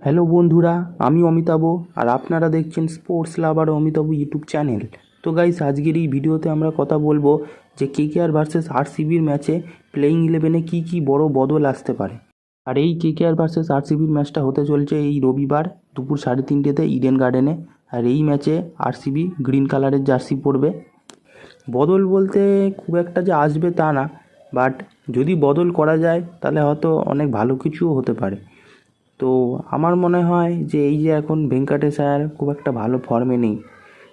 Hello বন্ধুরা, আমি অমিতাভ আর আপনারা দেখছেন স্পোর্টস লাভার অমিতাভ ইউটিউব চ্যানেল। তো গাইস, আজকের এই ভিডিওতে আমরা কথা বলবো যে কেকেআর ভার্সেস আরসিবির ম্যাচে প্লেইং ইলেভেনে কী কী বড় বদল আসতে পারে। আর এই কেকেআর ভার্সেস আরসিবির ম্যাচটা হতে চলছে এই রবিবার দুপুর 3:30তে ইডেন গার্ডেনে। আর এই ম্যাচে আরসিবি গ্রিন কালারের জার্সি পরবে। বদল বলতে খুব একটা যে আসবে তা না, বাট যদি বদল করা যায় তাহলে হয়তো অনেক ভালো কিছুও হতে পারে। তো আমার মনে হয় যে এই যে এখন ভেঙ্কাটেশ আয়ার খুব একটা ভালো ফর্মে নেই,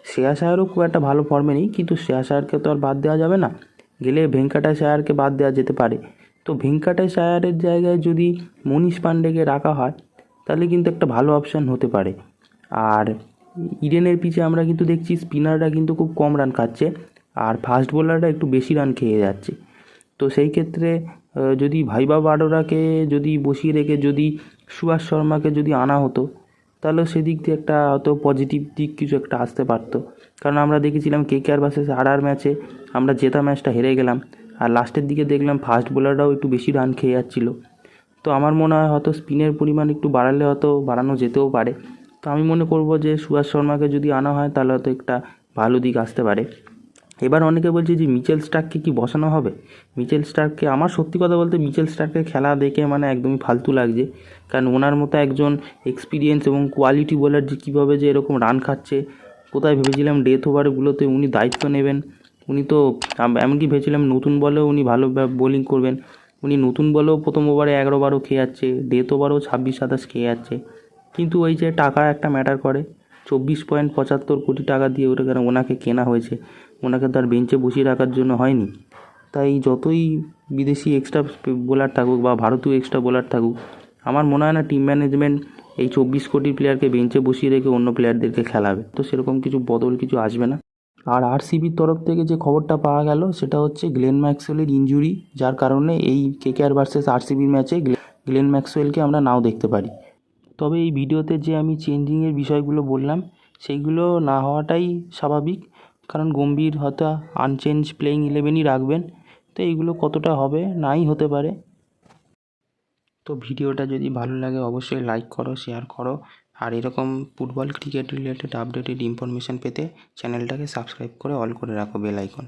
শ্রেয়াস আয়ারও খুব একটা ভালো ফর্মে নেই, কিন্তু শ্রেয়াস আয়ারকে তো আর বাদ দেওয়া যাবে না, গেলে ভেঙ্কাটেশ আয়ারকে বাদ দেওয়া যেতে পারে। তো ভেঙ্কাটেশ আয়ারের জায়গায় যদি মনীষ পাণ্ডেকে রাখা হয় তাহলে কিন্তু একটা ভালো অপশান হতে পারে। আর ইডেনের পিছে আমরা কিন্তু দেখছি স্পিনাররা কিন্তু খুব কম রান খাচ্ছে, আর ফাস্ট বোলাররা একটু বেশি রান খেয়ে যাচ্ছে। তো সেই ক্ষেত্রে যদি ভাইবা বারোরাকে যদি বসিয়ে রেখে যদি সুভাষ শর্মাকে যদি আনা হতো তাহলে সেদিক দিয়ে একটা হয়তো পজিটিভ দিক কিছু একটা আসতে পারতো। কারণ আমরা দেখেছিলাম কেকেআর ভার্সেস আর ম্যাচে আমরা জেতা ম্যাচটা হেরে গেলাম, আর লাস্টের দিকে দেখলাম ফাস্ট বোলাররাও একটু বেশি রান খেয়ে যাচ্ছিলো। তো আমার মনে হয় হয়তো স্পিনের পরিমাণ একটু বাড়ালে হয়তো বাড়ানো যেতেও পারে। তো আমি মনে করব যে সুভাষ শর্মাকে যদি আনা হয় তাহলে হয়তো একটা ভালো দিক আসতে পারে। এবার অনেকে বলছে যে মিচেল স্টার্ককে কি বসানো হবে। মিচেল স্টার্ককে, আমার সত্যি কথা বলতে মিচেল স্টার্কের খেলা দেখে মানে একদমই ফালতু লাগছে। কারণ ওনার মতো একজন এক্সপিরিয়েন্স এবং কোয়ালিটি বোলার যে কীভাবে যে এরকম রান খাচ্ছে, কোথায় ভেবেছিলাম ডেথ ওভারগুলোতে উনি দায়িত্ব নেবেন। উনি তো এমনকি ভেবেছিলাম নতুন বলেও উনি ভালো বোলিং করবেন। উনি নতুন বলেও প্রথম ওভারে 11-12 খেয়ে যাচ্ছে, ডেথ ওভারও 26-27 খেয়ে যাচ্ছে। কিন্তু ওই যে টাকা একটা ম্যাটার করে, 24.75 কোটি টাকা দিয়ে ওনাকে কেনা হয়েছে, ওনাকে তো আর বেঞ্চে বসিয়ে রাখার জন্য হয়নি। তাই যতই বিদেশি এক্সট্রা বোলার থাকুক বা ভারতীয় এক্সট্রা বোলার থাকুক, আমার মনে হয় না টিম ম্যানেজমেন্ট এই 24 কোটির প্লেয়ারকে বেঞ্চে বসিয়ে রেখে অন্য প্লেয়ারদেরকে খেলাবে। তো সেরকম কিছু বদল কিছু আসবে না। আর আরসিবির তরফ থেকে যে খবরটা পাওয়া গেল সেটা হচ্ছে গ্লেন ম্যাক্সওয়েলের ইনজুরি, যার কারণে এই কেকেআর ভার্সেস আরসিবির ম্যাচে গ্লেন ম্যাক্সওয়েলকে আমরা নাও দেখতে পারি। তবে এই ভিডিওতে যে আমি চেঞ্জিংয়ের বিষয়গুলো বললাম সেইগুলো না হওয়াটাই স্বাভাবিক, কারণ গম্ভীর হয়তো আনচেঞ্জ প্লেইং ইলেভেনই রাখবেন। তো এইগুলো কতটা হবে নাই হতে পারে। তো ভিডিওটা যদি ভালো লাগে অবশ্যই লাইক করো, শেয়ার করো, আর এরকম football cricket related updated information পেতে চ্যানেলটাকে সাবস্ক্রাইব করে অল করে রাখো বেল আইকন।